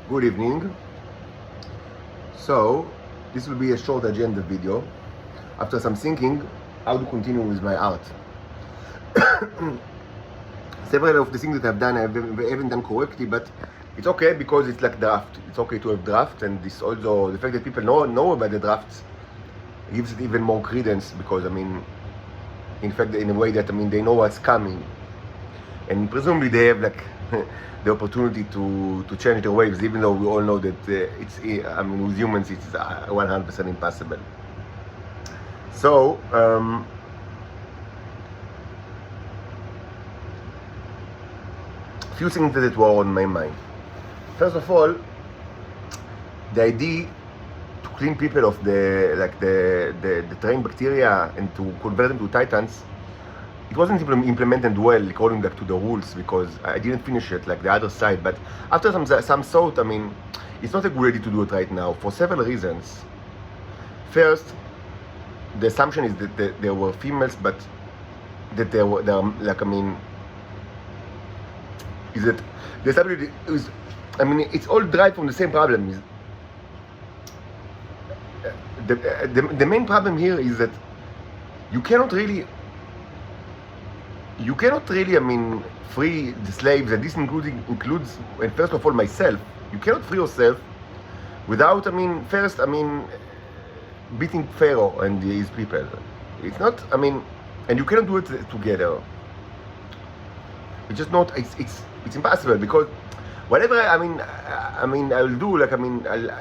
Good evening. So, this will be a short agenda video. After some thinking, how to continue with my art. Several of the things that I've done, I haven't done correctly, but it's okay because it's like draft. It's okay to have draft, and this also the fact that people know about the drafts gives it even more credence because in fact, in a way that they know what's coming, and presumably they have like the opportunity to change their waves, even though we all know that with humans it's 100% impossible. So few things that were on my mind. First of all, the idea to clean people of the trained bacteria and to convert them to titans, it wasn't implemented well according to the rules because I didn't finish it like the other side. But after some thought, it's not a good idea to do it right now for several reasons. First, the assumption is that there were females, but that there is that the assumption is, it's all derived from the same problem. The main problem here is that you cannot really free the slaves, and this includes, and first of all myself. You cannot free yourself without, first, beating Pharaoh and his people. It's not, and you cannot do it together. It's just not, it's impossible because whatever, I'll do,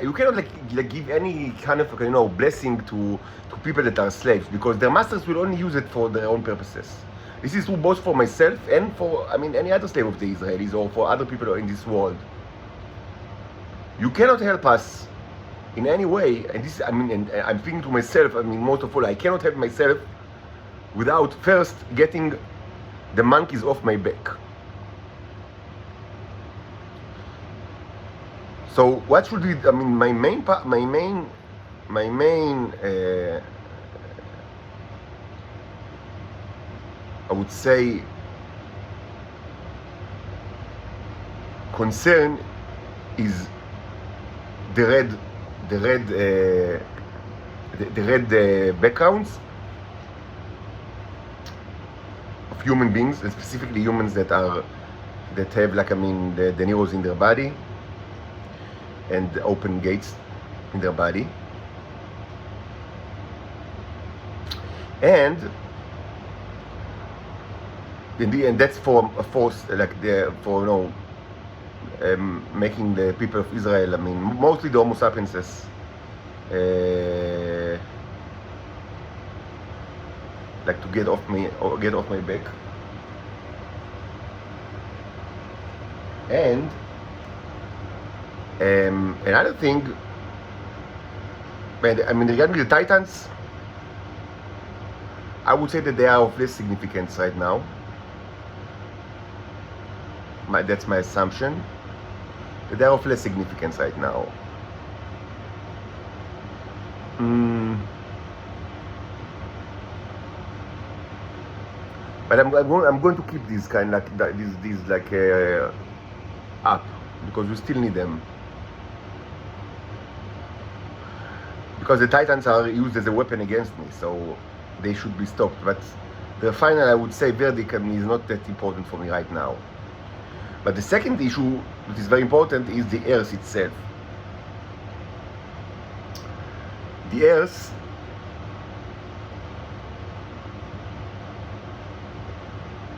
you cannot give any kind of, blessing to people that are slaves because their masters will only use it for their own purposes. This is true both for myself and for, any other slave of the Israelis or for other people in this world. You cannot help us in any way, and this, and I'm thinking to myself, most of all, I cannot help myself without first getting the monkeys off my back. So what should be, my main I would say concern is the red backgrounds of human beings, and specifically humans that have the neurons in their body and the open gates in their body, and that's for a force making the people of Israel, mostly the Homo sapienses, to get off my back. And another thing, regarding the titans, I would say that they are of less significance right now. That's my assumption. That they are of less significance right now. But I'm going to keep these kind up because we still need them. Because the titans are used as a weapon against me, so they should be stopped. But the final, I would say, verdict is not that important for me right now. But the second issue, which is very important, is the earth itself. The earth,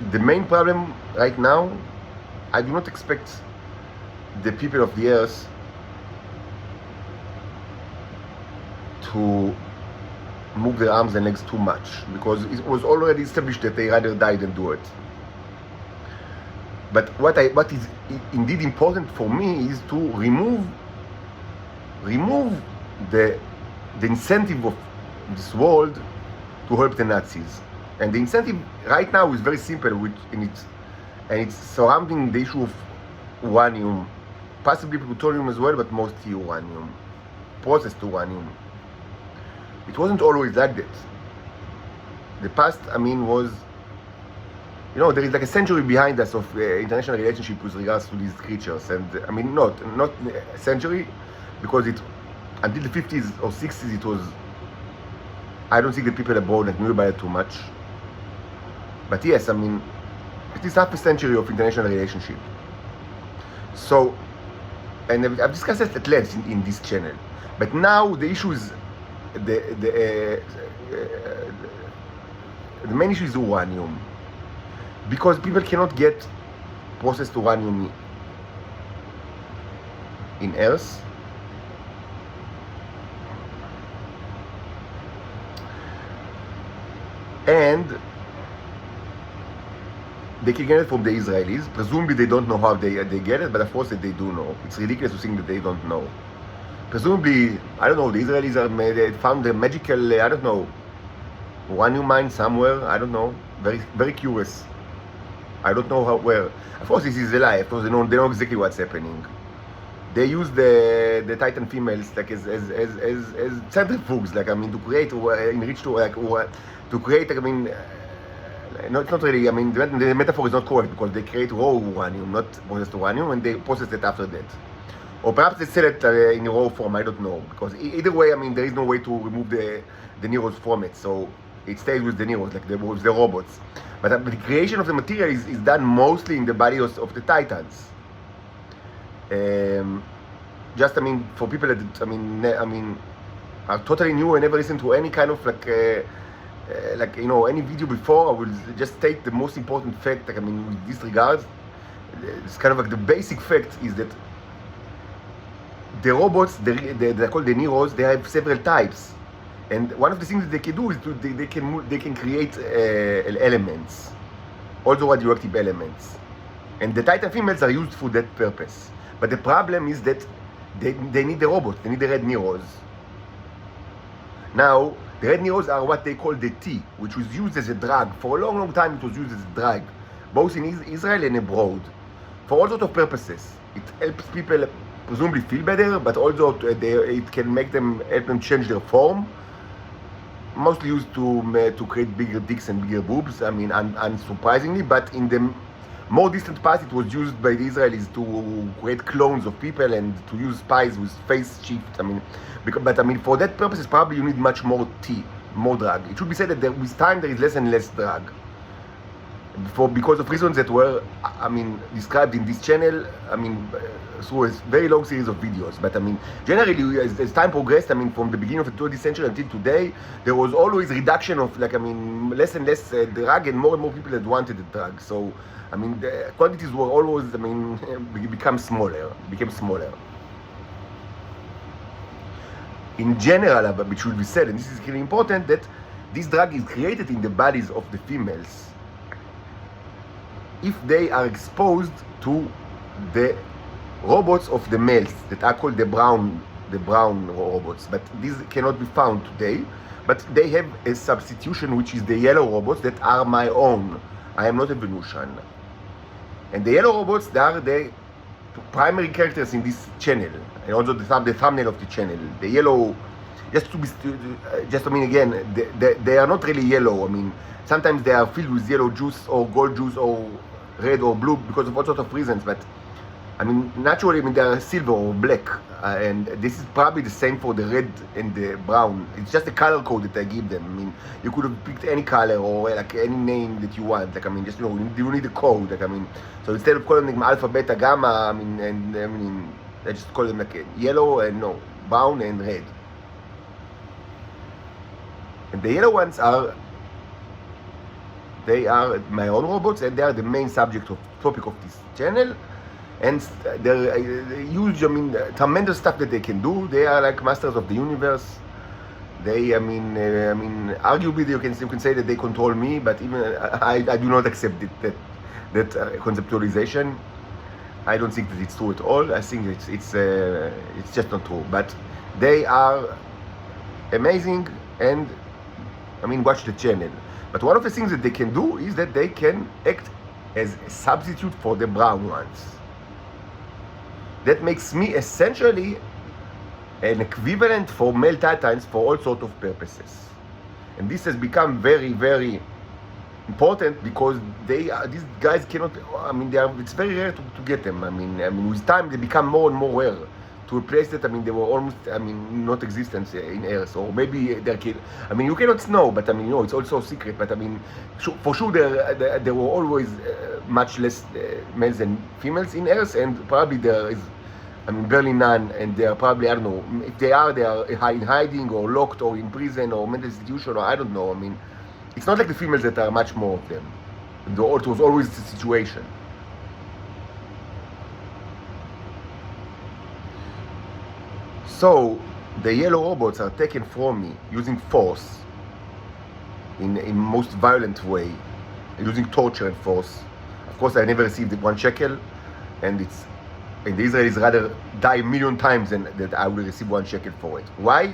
the main problem right now, I do not expect the people of the earth to move their arms and legs too much, because it was already established that they rather die than do it. But what is indeed important for me is to remove the incentive of this world to help the Nazis. And the incentive right now is very simple, and it's surrounding the issue of uranium, possibly plutonium as well, but mostly uranium, processed uranium. It wasn't always like that. The past, was you know, there is like a century behind us of international relationship with regards to these creatures, and I mean, not a century, because it until the 50s or 60s it was. I don't think that people abroad like, knew about it too much, but yes, I mean, it is half a century of international relationship. So, and I've discussed it at length in this channel, but now the issue is the main issue is uranium. Because people cannot get processed uranium in Earth. And they can get it from the Israelis. Presumably they don't know how they get it, but of course they do know. It's ridiculous to think that they don't know. Presumably, I don't know, the Israelis they found a magical, I don't know, uranium mine somewhere, I don't know. Very, very curious. I don't know where. Of course, this is a lie. Of course, they know exactly what's happening. They use the Titan females like as centrifuges, like I mean, to create enriched to create. I mean, no, it's not really. I mean, the metaphor is not correct because they create raw uranium, not processed uranium, and they process it after that. Or perhaps they sell it in raw form. I don't know, because either way, I mean, there is no way to remove the Neros from it, so it stays with the Neros, like the robots. But the creation of the material is done mostly in the body of the Titans. Just, I mean, for people that, I mean, are totally new and never listened to any kind of like you know, any video before, I will just take the most important fact, like, I mean, with this regards, it's kind of like the basic fact is that the robots, they're called the Neros, they have several types. And one of the things that they can do is they can create elements, also radioactive elements. And the Titan females are used for that purpose. But the problem is that they need the robots, they need the red Neros. Now, the red Neros are what they call the T, which was used as a drug. For a long, long time it was used as a drug, both in Israel and abroad, for all sorts of purposes. It helps people presumably feel better, but also it can help them change their form. Mostly used to create bigger dicks and bigger boobs, I mean, unsurprisingly, but in the more distant past it was used by the Israelis to create clones of people and to use spies with face shift, I mean, but I mean, for that purposes, probably you need much more more drug. It should be said that with time there is less and less drug. Because of reasons that were, I mean, described in this channel, I mean, through a very long series of videos. But I mean, generally, as time progressed, I mean, from the beginning of the 20th century until today, there was always reduction of, like, I mean, less and less drug and more people that wanted the drug. So, I mean, the quantities were always, I mean, became smaller. In general, but it should be said, and this is really important, that this drug is created in the bodies of the females if they are exposed to the robots of the males that are called the brown robots, but these cannot be found today. But they have a substitution, which is the yellow robots that are my own. I am not a Venusian. And the yellow robots, they are the primary characters in this channel, and also the thumbnail of the channel. The yellow, I mean, again, they are not really yellow. I mean, sometimes they are filled with yellow juice or gold juice or red or blue because of all sorts of reasons, but I mean, naturally, I mean, they are silver or black, and this is probably the same for the red and the brown. It's just a color code that I give them. I mean, you could have picked any color or like any name that you want. Like, I mean, just, you know, you need a code. Like, I mean, so instead of calling them alpha, beta, gamma, I mean, I just call them like yellow and brown and red. And the yellow ones they are my own robots, and they are the main topic of this channel. And they're huge, I mean, tremendous stuff that they can do. They are like masters of the universe. They, I mean, arguably you can say that they control me, but even I do not accept that conceptualization. I don't think that it's true at all. I think it's just not true. But they are amazing, and I mean, watch the channel. But one of the things that they can do is that they can act as a substitute for the brown ones. That makes me essentially an equivalent for male Titans for all sorts of purposes. And this has become very, very important because these guys cannot. I mean, it's very rare to get them. I mean, with time they become more and more rare. To replace that, I mean, they were almost, I mean, not existence in Earth, or maybe they're killed. I mean, you cannot know, but I mean, it's also a secret. But I mean, for sure, there were always much less males than females in Earth, and probably there is, I mean, barely none, and they are probably, I don't know, if they are in hiding or locked or in prison or mental institution, or I don't know. I mean, it's not like the females that are much more of them. It was always the situation. So the yellow robots are taken from me using force, in most violent way, using torture and force. Of course, I never received 1 shekel, and the Israelis rather die a million times than that I will receive 1 shekel for it. Why?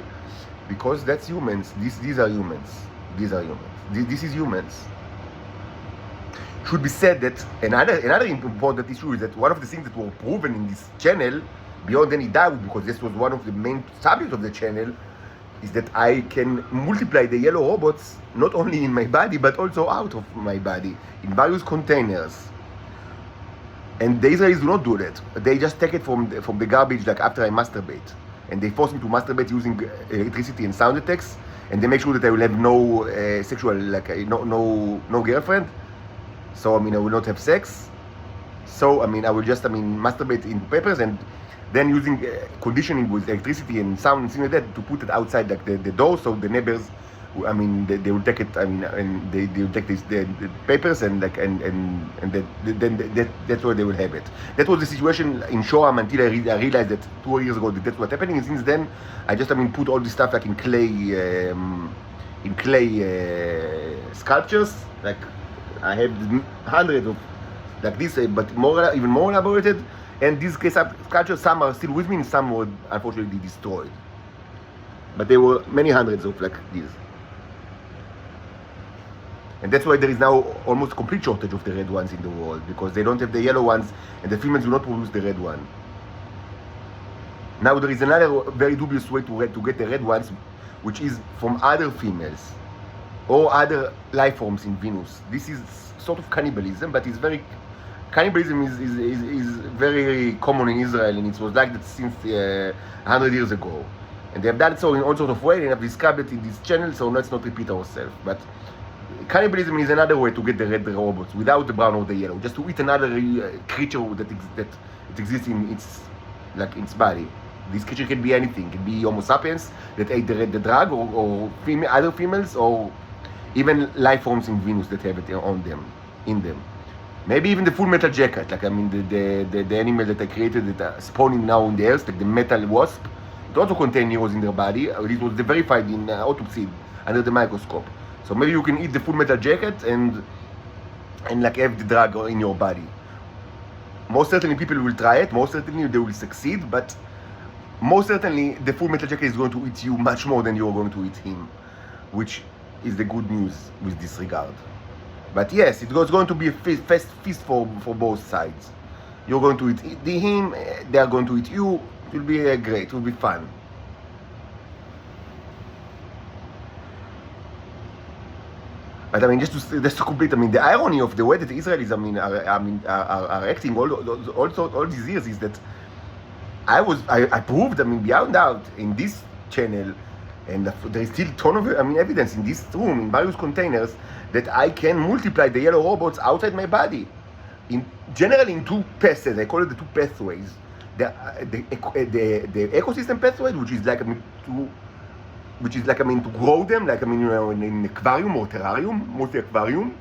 Because that's humans. These are humans. These are humans. This is humans. Should be said that another important issue is that one of the things that were proven in this channel, beyond any doubt, because this was one of the main subjects of the channel, is that I can multiply the yellow robots not only in my body but also out of my body in various containers. And the Israelis do not do that. They just take it from the garbage, like after I masturbate, and they force me to masturbate using electricity and sound effects, and they make sure that I will have no sexual, like no girlfriend. So I mean, I will not have sex. So I mean, I will just masturbate in papers, and then using conditioning with electricity and sound and things like that to put it outside like the door, so the neighbors, I mean, they will take it. I mean, and they will take the papers and like and then that's where they will have it. That was the situation in Shoham until I realized that 2 years ago that that's what's happening. And since then, I just put all this stuff like in clay sculptures. Like I have hundreds of like this, but even more elaborated. And these clay sculptures, some are still with me, and some were unfortunately destroyed. But there were many hundreds of like these. And that's why there is now almost complete shortage of the red ones in the world, because they don't have the yellow ones, and the females do not produce the red one. Now there is another very dubious way to get the red ones, which is from other females or other life forms in Venus. This is sort of cannibalism, but it's very cannibalism is very common in Israel, and it was like that since 100 years ago. And they have done so in all sorts of ways, and have described it in this channel, so let's not repeat ourselves. But cannibalism is another way to get the red robots without the brown or the yellow, just to eat another creature that exists in its body. This creature can be anything. It can be Homo sapiens that ate the drug, or other females, or even life forms in Venus that have it in them. Maybe even the Full Metal Jacket, like the animal that I created that are spawning now in the earth, like the metal wasp. It also contains neurons in their body. It was verified in autopsy under the microscope. So maybe you can eat the Full Metal Jacket and like have the drug in your body. Most certainly people will try it. Most certainly they will succeed. But most certainly the Full Metal Jacket is going to eat you much more than you are going to eat him, which is the good news with this regard. But yes, it was going to be a feast for both sides. You're going to eat him, they are going to eat you. It will be great, it will be fun. But just to complete, the irony of the way that the Israelis, are acting all these years is that I proved, beyond doubt in this channel, and there is still a ton of evidence in this room, in various containers, that I can multiply the yellow robots outside my body. Generally in 2 pathways. I call it the 2 pathways. The ecosystem pathway, which is like to grow them, like in an aquarium or terrarium, mostly aquarium,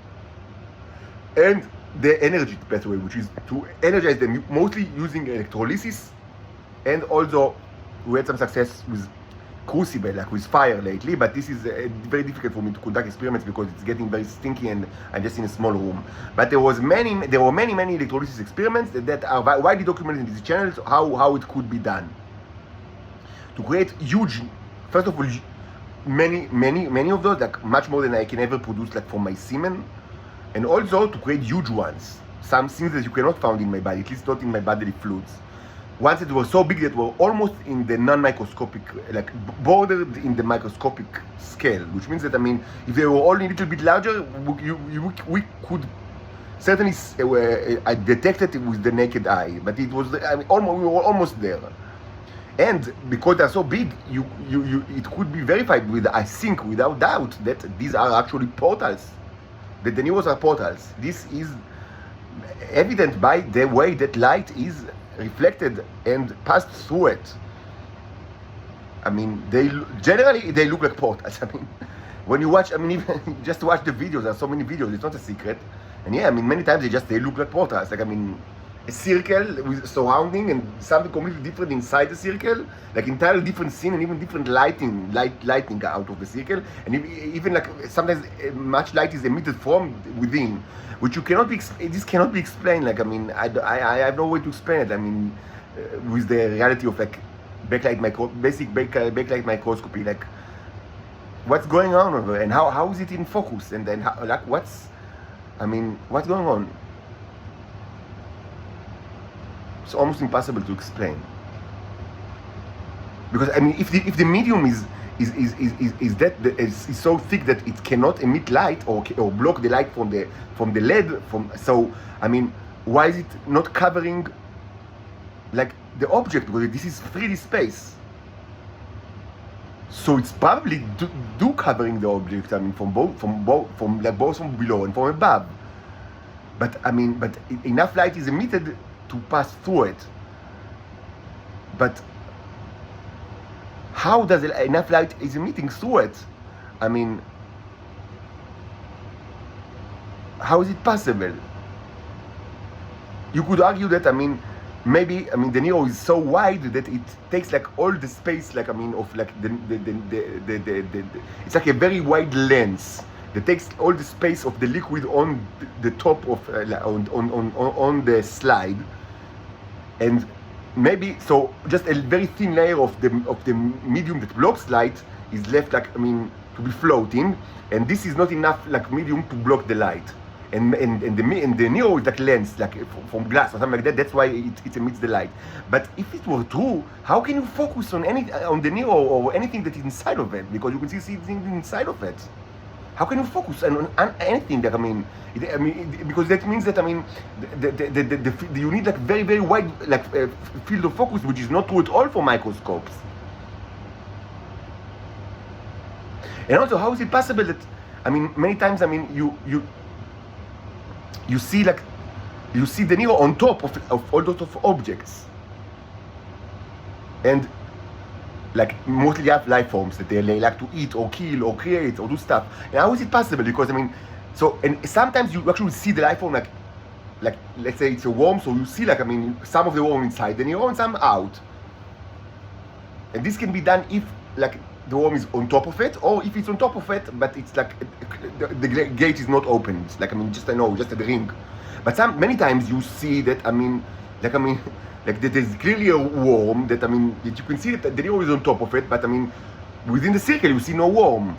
and the energy pathway, which is to energize them, mostly using electrolysis, and also we had some success with crucible, like with fire lately, but this is very difficult for me to conduct experiments because it's getting very stinky and I'm just in a small room. But there were many electrolysis experiments that are widely documented in these channels, how it could be done. To create huge, first of all, many of those, like much more than I can ever produce, like from my semen, and also to create huge ones, some things that you cannot find in my body, at least not in my bodily fluids. ones that were so big that were almost in the non-microscopic, like bordered in the microscopic scale, which means that, I mean, if they were only a little bit larger, we could certainly detect it with the naked eye, but it was, I mean, we were almost there. And because they're so big, it could be verified with, I think, without doubt, that these are actually portals, that the neurons are portals. This is evident by the way that light is reflected and passed through it. I mean, generally they look like portals. I mean, when you watch, I mean, even just watch the videos, there are so many videos, it's not a secret. And yeah, I mean, many times they look like portals. Like, I mean, a circle with surrounding and something completely different inside the circle, like entirely different scene and even different lighting out of the circle, and even like sometimes much light is emitted from within, which this cannot be explained. Like, I mean, I have no way to explain it. I mean, with the reality of like basic backlight microscopy, like what's going on over, and how is it in focus, and then what's going on? It's almost impossible to explain, because I mean, if the medium is so thick that it cannot emit light or block the light from the LED, so I mean, why is it not covering like the object? Because this is 3D space, so it's probably do covering the object. I mean, from both from below and from above. But I mean, enough light is emitted to pass through it. But how does enough light is emitting through it? I mean, how is it possible? You could argue that, I mean, maybe, I mean, the Neo is so wide that it takes like all the space, like, I mean, of like it's like a very wide lens that takes all the space of the liquid on the top of on the slide, and maybe so just a very thin layer of the medium that blocks light is left, like, I mean, to be floating, and this is not enough like medium to block the light, and the Neo is like lens, like from glass or something like that. That's why it emits the light. But if it were true, how can you focus on the Neo or anything that is inside of it? Because you can see things inside of it. How can you focus on anything that, I mean, because that means that, I mean, you need like very, very wide like field of focus, which is not true at all for microscopes. And also, how is it possible that, I mean, many times, I mean, you see the Neo on top of all those of objects, and like mostly have life forms that they like to eat or kill or create or do stuff. And how is it possible? Because, I mean, so, and sometimes you actually see the life form, like let's say it's a worm, so you see, like, I mean, some of the worm inside the Neo and some out. And this can be done if like the worm is on top of it, or if it's on top of it, but it's like the gate is not open. It's like, I mean, just a ring. But many times you see that, I mean, like, I mean, like that there's clearly a worm that, I mean, that you can see that the Neo is on top of it, but I mean, within the circle you see no worm.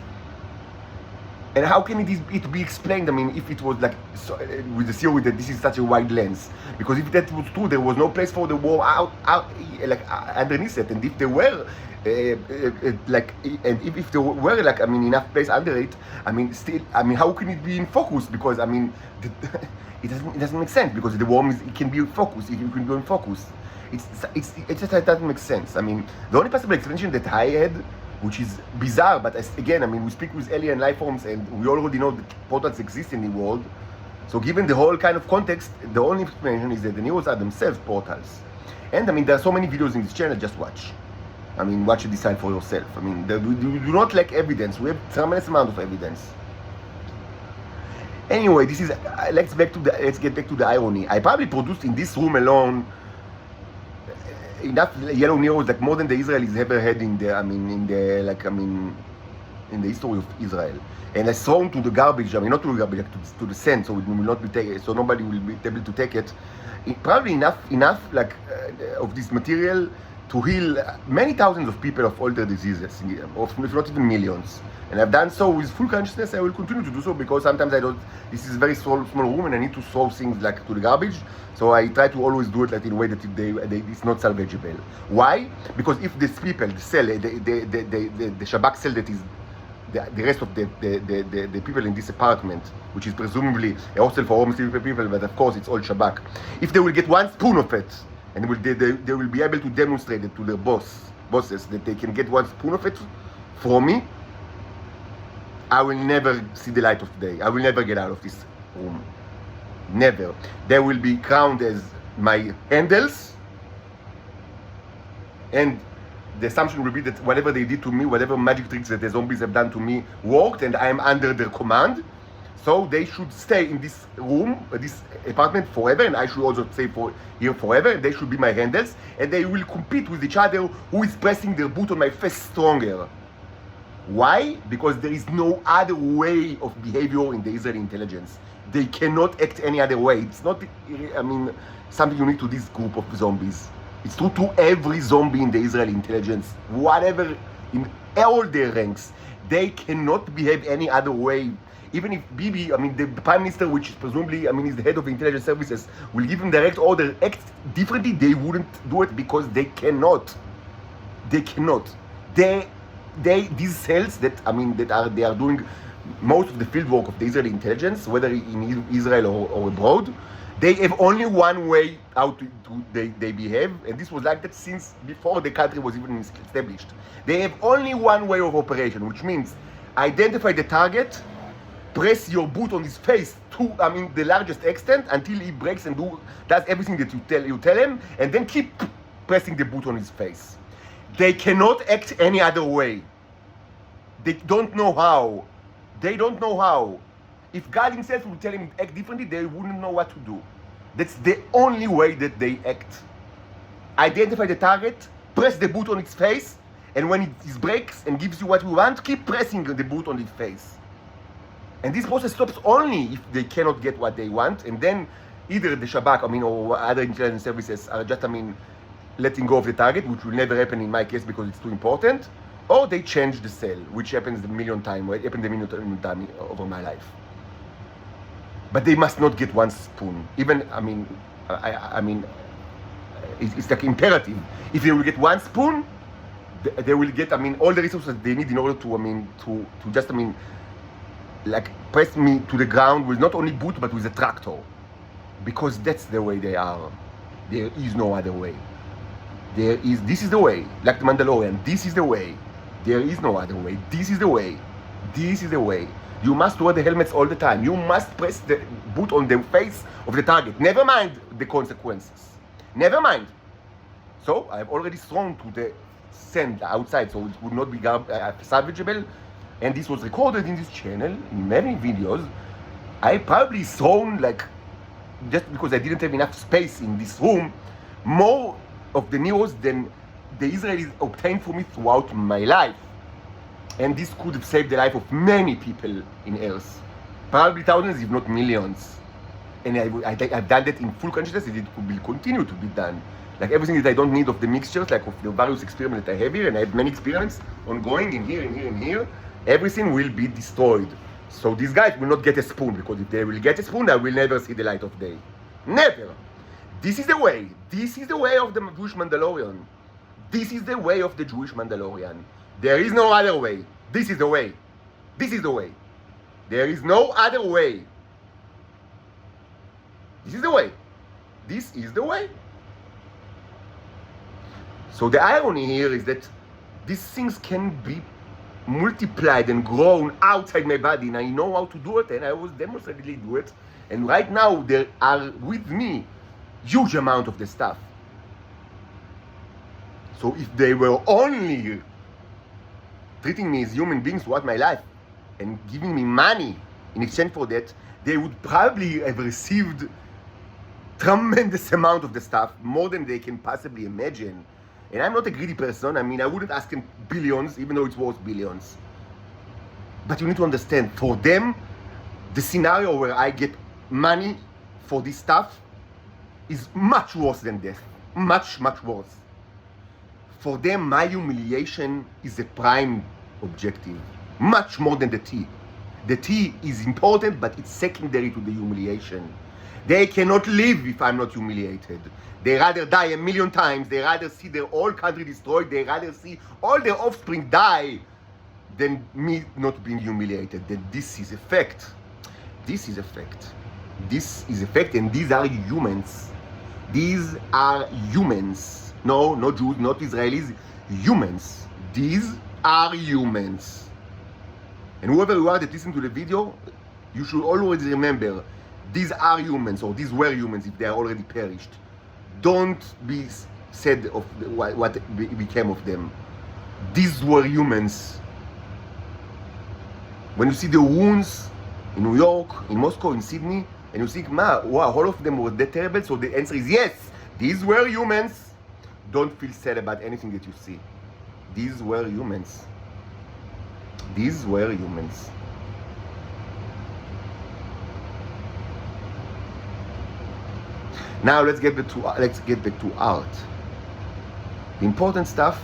And how can it be explained? I mean, if it was like with the theory that this is such a wide lens, because if that was true, there was no place for the worm out like underneath it, and if there were like, and if there were like, I mean, enough place under it, I mean, still, I mean, how can it be in focus? Because, I mean, it doesn't make sense, because the worm it can be in focus. If you can go in focus, it just doesn't make sense. I mean, the only possible explanation that I had, which is bizarre, but again, I mean, we speak with alien life forms, and we already know that portals exist in the world. So given the whole kind of context, the only explanation is that the Neos are themselves portals. And I mean, there are so many videos in this channel, just watch. I mean, watch and decide for yourself. I mean, we do not lack evidence. We have a tremendous amount of evidence. Anyway, this is, let's get back to the irony. I probably produced in this room alone enough yellow Neos, like more than the Israelis ever had in the, I mean, in the history of Israel. And it's thrown to the garbage, I mean, not to the garbage, like to the sand, so it will not be taken, so nobody will be able to take it. Probably enough like of this material to heal many thousands of people of all their diseases, if not even millions. And I've done so with full consciousness. I will continue to do so because sometimes I don't. This is a very small room, and I need to throw things like to the garbage. So I try to always do it like in a way that it's not salvageable. Why? Because if these people, the cell, the Shabak cell that is the rest of the people in this apartment, which is presumably a hostel for homeless people, but of course it's all Shabak. If they will get one spoon of it, and they will be able to demonstrate it to their bosses that they can get one spoon of it from me, I will never see the light of day. I will never get out of this room. Never. They will be crowned as my handles, and the assumption will be that whatever they did to me, whatever magic tricks that the zombies have done to me worked, and I am under their command. So they should stay in this room, this apartment forever, and I should also stay here forever. They should be my handles, and they will compete with each other who is pressing their boot on my face stronger. Why? Because there is no other way of behavior in the Israeli intelligence. They cannot act any other way. It's not, something unique to this group of zombies. It's true to every zombie in the Israeli intelligence, whatever, in all their ranks. They cannot behave any other way. Even if Bibi, the Prime Minister, which is presumably, is the head of intelligence services, will give them direct order, act differently, they wouldn't do it because they cannot. They cannot. These cells that they are doing most of the field work of the Israeli intelligence, whether in Israel or abroad, they have only one way how they behave, and this was like that since before the country was even established. They have only one way of operation, which means identify the target, press your boot on his face to the largest extent until he breaks and does everything that you tell him, and then keep pressing the boot on his face. They cannot act any other way. They don't know how. They don't know how. If God himself would tell him to act differently, they wouldn't know what to do. That's the only way that they act. Identify the target, press the boot on its face, and when it breaks and gives you what you want, keep pressing the boot on its face. And this process stops only if they cannot get what they want, and then either the Shabak, or other intelligence services are just, letting go of the target, which will never happen in my case because it's too important, or they change the cell, which happens a million times, it happened a million times over my life. But they must not get one spoon. Even, it's like imperative. If they will get one spoon, they will get, all the resources they need in order to just, like press me to the ground with not only boot, but with a tractor. Because that's the way they are. There is no other way. This is the way, like the Mandalorian, this is the way. There is no other way. This is the way. This is the way. You must wear the helmets all the time. You must press the boot on the face of the target. Never mind the consequences. Never mind. So I've already thrown to the sand outside, so it would not be salvageable. And this was recorded in this channel, in many videos. I probably thrown, just because I didn't have enough space in this room, more of the news than the Israelis obtained for me throughout my life. And this could have saved the life of many people in Earth. Probably thousands, if not millions. And I've done that in full consciousness, and it will continue to be done. Like everything that I don't need of the mixtures, like of the various experiments that I have here, and I have many experiments ongoing in here, and here, and here, everything will be destroyed. So these guys will not get a spoon, because if they will get a spoon, I will never see the light of day. Never! This is the way. This is the way of the Jewish Mandalorian. This is the way of the Jewish Mandalorian. There is no other way. This is the way. This is the way. There is no other way. This is the way. This is the way. So the irony here is that these things can be multiplied and grown outside my body, and I know how to do it, and I was demonstratively do it. And right now there are with me huge amount of the stuff. So if they were only treating me as human beings throughout my life and giving me money in exchange for that, they would probably have received tremendous amount of the stuff, more than they can possibly imagine. And I'm not a greedy person. I wouldn't ask them billions, even though it's worth billions. But you need to understand, for them, the scenario where I get money for this stuff is much worse than death. Much, much worse. for them, my humiliation is a prime objective, much more than the tea. The tea is important, but it's secondary to the humiliation. They cannot live if I'm not humiliated. They rather die 1,000,000 times. They rather see their whole country destroyed. They rather see all their offspring die than me not being humiliated. That this is a fact. This is a fact. This is a fact, and these are humans. These are humans. No, not Jews, not Israelis. Humans. These are humans. And whoever you are that listen to the video, you should always remember, these are humans, or these were humans if they are already perished. Don't be sad of what became of them. These were humans. When you see the wounds in New York, in Moscow, in Sydney, and you think, wow, all of them were that terrible, so the answer is yes, these were humans. Don't feel sad about anything that you see. These were humans. These were humans. Now let's get back to art. The important stuff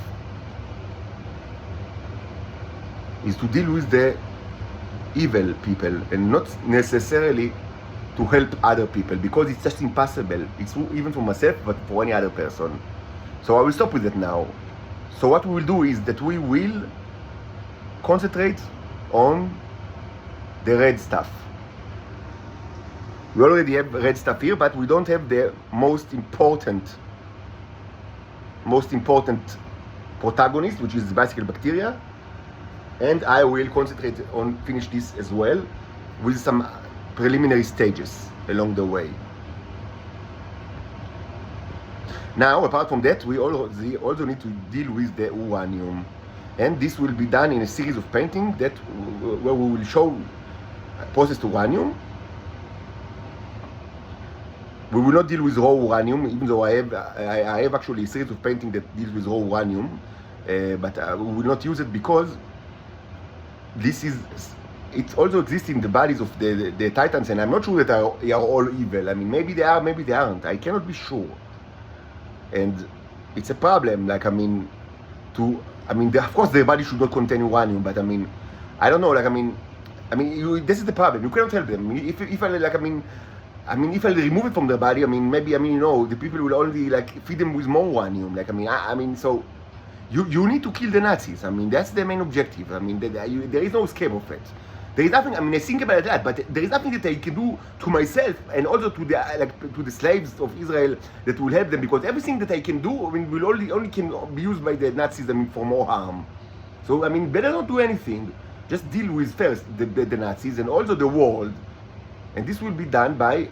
is to deal with the evil people and not necessarily to help other people, because it's just impossible. It's even for myself, but for any other person. So I will stop with it now. So what we will do is that we will concentrate on the red stuff. We already have red stuff here, but we don't have the most important protagonist, which is basically bacteria. And I will concentrate on finish this as well with some preliminary stages along the way. Now, apart from that, we also need to deal with the uranium. And this will be done in a series of paintings where we will show processed uranium. We will not deal with raw uranium, even though I have actually a series of paintings that deals with raw uranium, but we will not use it because it also exists in the bodies of the Titans, and I'm not sure that they are all evil. I mean, maybe they are, maybe they aren't. I cannot be sure, and it's a problem. Like, of course, their body should not contain uranium, but I don't know. This is the problem. You cannot help them. If I remove it from their body, maybe the people will only feed them with more uranium. So you need to kill the Nazis. That's the main objective. There is no escape of it. There is nothing. I think about that, but there is nothing that I can do to myself and also to the slaves of Israel that will help them, because everything that I can do, will only can be used by the Nazis for more harm. So better not do anything. Just deal with first the Nazis and also the world. And this will be done by,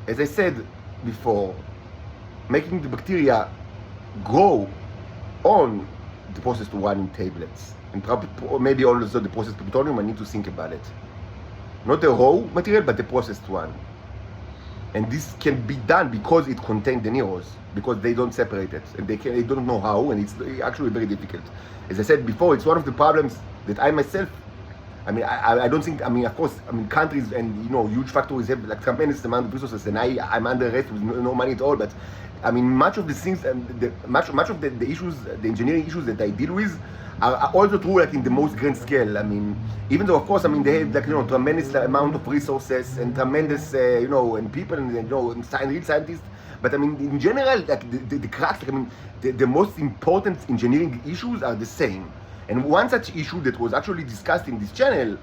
as I said before, making the bacteria grow on the processed uranium tablets. And maybe also the processed plutonium. I need to think about it. Not the raw material, but the processed one. And this can be done because it contains the neros, because they don't separate it. And they don't know how, and it's actually very difficult. As I said before, it's one of the problems that I myself, I don't think, of course, countries and, huge factories have tremendous amount of resources, and I'm under arrest with no money at all, but, much of the things, much of the issues, the engineering issues that I deal with are also true, in the most grand scale. Even though, of course, they have, tremendous amount of resources and tremendous, and people, and, real scientists, but, in general, the cracks, the most important engineering issues are the same. And one such issue that was actually discussed in this channel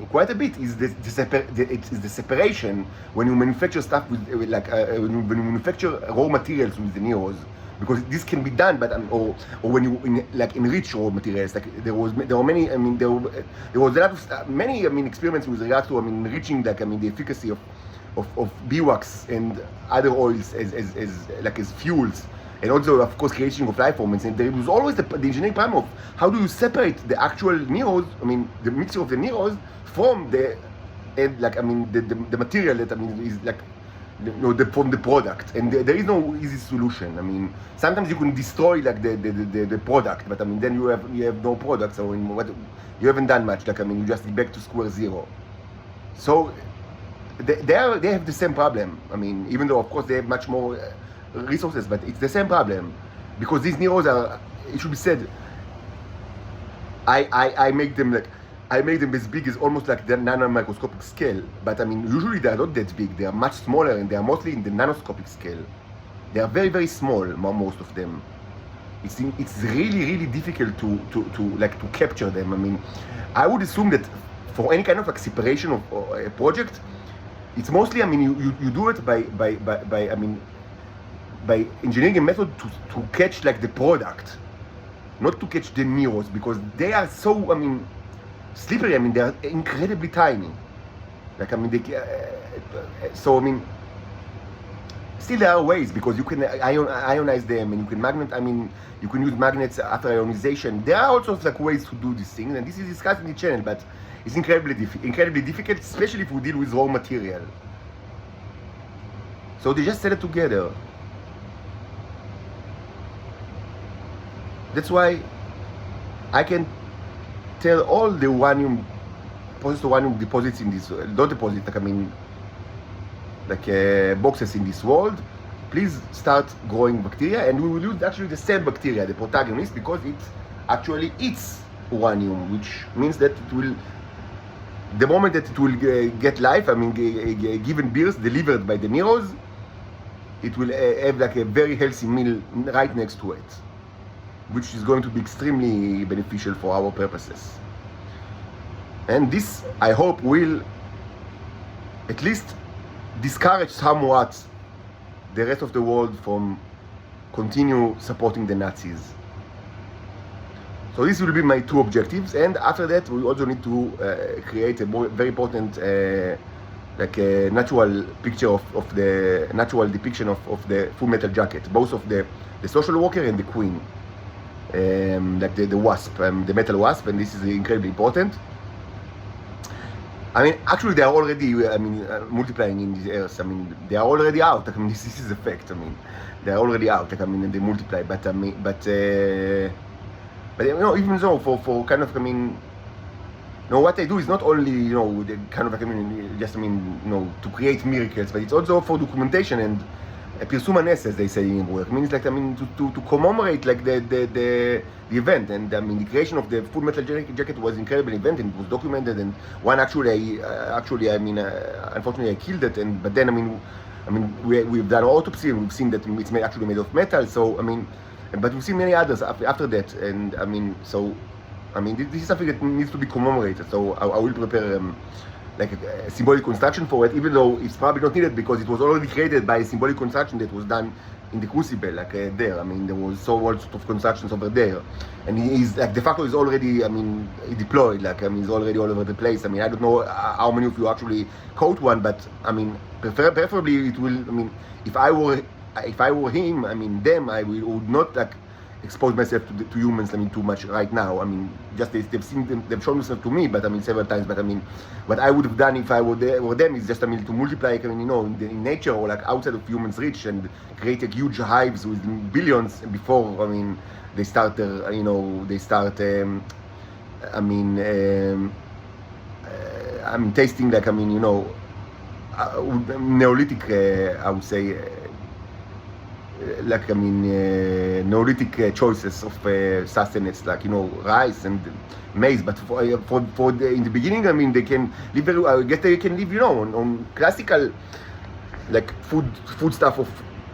quite a bit is the separation when you manufacture stuff with when you manufacture raw materials with the neros, because this can be done, but or when you enrich raw materials. There was many. There was a lot of many experiments with regards to enriching the efficacy of beeswax and other oils as fuels. And also, of course, creation of life forms. And there was always the engineering problem of how do you separate the actual neros, the mixture of the neros, from the material that is from the product. And there is no easy solution. Sometimes you can destroy the product, but then you have no product. So you haven't done much. You just back to square zero. So they have the same problem. Even though of course they have much more resources, but it's the same problem. because these Neros are, it should be said, I make them like, I make them as big as almost like the nanomicroscopic scale, but I mean, usually they are not that big. They are much smaller, and they are mostly in the nanoscopic scale. They are very, very small, most of them. It's really difficult to capture them. I mean, I would assume that for any kind of like separation of a project, it's mostly, I mean, you do it by I mean, by engineering a method to catch like the product, not to catch the Neros, because they are so, I mean, slippery. I mean, they are incredibly tiny. Like, I mean, so I mean, still there are ways, because you can ionize them, and you can magnet. I mean, you can use magnets after ionization. There are also like ways to do these things, and this is discussed in the channel, but it's incredibly difficult, especially if we deal with raw material. So they just set it together. That's why I can tell all the uranium, processed uranium deposits in this, not deposits, like I mean, like boxes in this world, please start growing bacteria, and we will use actually the same bacteria, the protagonist, because it actually eats uranium, which means that it will, the moment that it will get life, I mean, given birth delivered by the Neros, it will have like a very healthy meal right next to it, which is going to be extremely beneficial for our purposes. And this, I hope, will at least discourage somewhat the rest of the world from continue supporting the Nazis. So this will be my two objectives, and after that we also need to create a very important like a natural picture of the natural depiction of the Full Metal Jacket, both of the social worker and the queen, like the wasp, the metal wasp, and this is incredibly important. I mean, actually, they are already, I mean, multiplying in these earth. I mean, they are already out. I mean, this is a fact. I mean, they are already out. Like, I mean, they multiply. But I mean, but you know, even though for kind of, I mean, you know, what they do is not only, you know, the kind of like, I mean, just, I mean, you know, to create miracles, but it's also for documentation and פרסום הנס, as they say in Hebrew. It means like, I mean, to commemorate like the event, and I mean the creation of the Full Metal Jacket was an incredible event, and it was documented. And one actually, I mean, unfortunately I killed it, and but then I mean we've done autopsy, and we've seen that it's actually made of metal. So I mean, but we've seen many others after that, and I mean, so I mean this is something that needs to be commemorated. So I will prepare like a symbolic construction for it, even though it's probably not needed, because it was already created by a symbolic construction that was done in the crucible, like there. I mean, there was so all sorts of constructions over there, and he's like de facto is already, I mean, deployed. Like, I mean, he's already all over the place. I mean, I don't know how many of you actually caught one, but I mean, preferably it will. I mean, if I were him, I mean, them, I would not like expose myself to humans, I mean, too much right now. I mean, just they've seen them, they've shown themselves to me, but I mean, several times. But I mean, what I would have done if I were them is just, I mean, to multiply, I mean, you know, in nature or like outside of humans' reach, and create like huge hives with billions before, I mean, they start, you know, they start, I mean, tasting like, I mean, you know, Neolithic, I would say, like, I mean, Neolithic choices of sustenance, like, you know, rice and maize. But in the beginning, I mean, they can live very, I guess they can live, you know, on classical, like, food stuff of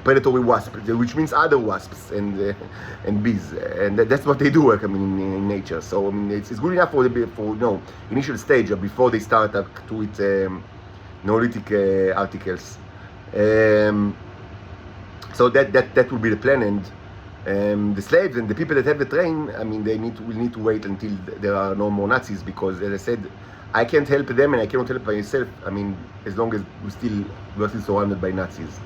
predatory wasps, which means other wasps and bees, and that's what they do, like, I mean, in nature. So I mean, it's good enough for you know, initial stage before they start to eat Neolithic articles. So that will be the plan, and the slaves and the people that have the train, I mean, will need to wait until there are no more Nazis, because, as I said, I can't help them and I cannot help myself. I mean, as long as we're still surrounded by Nazis.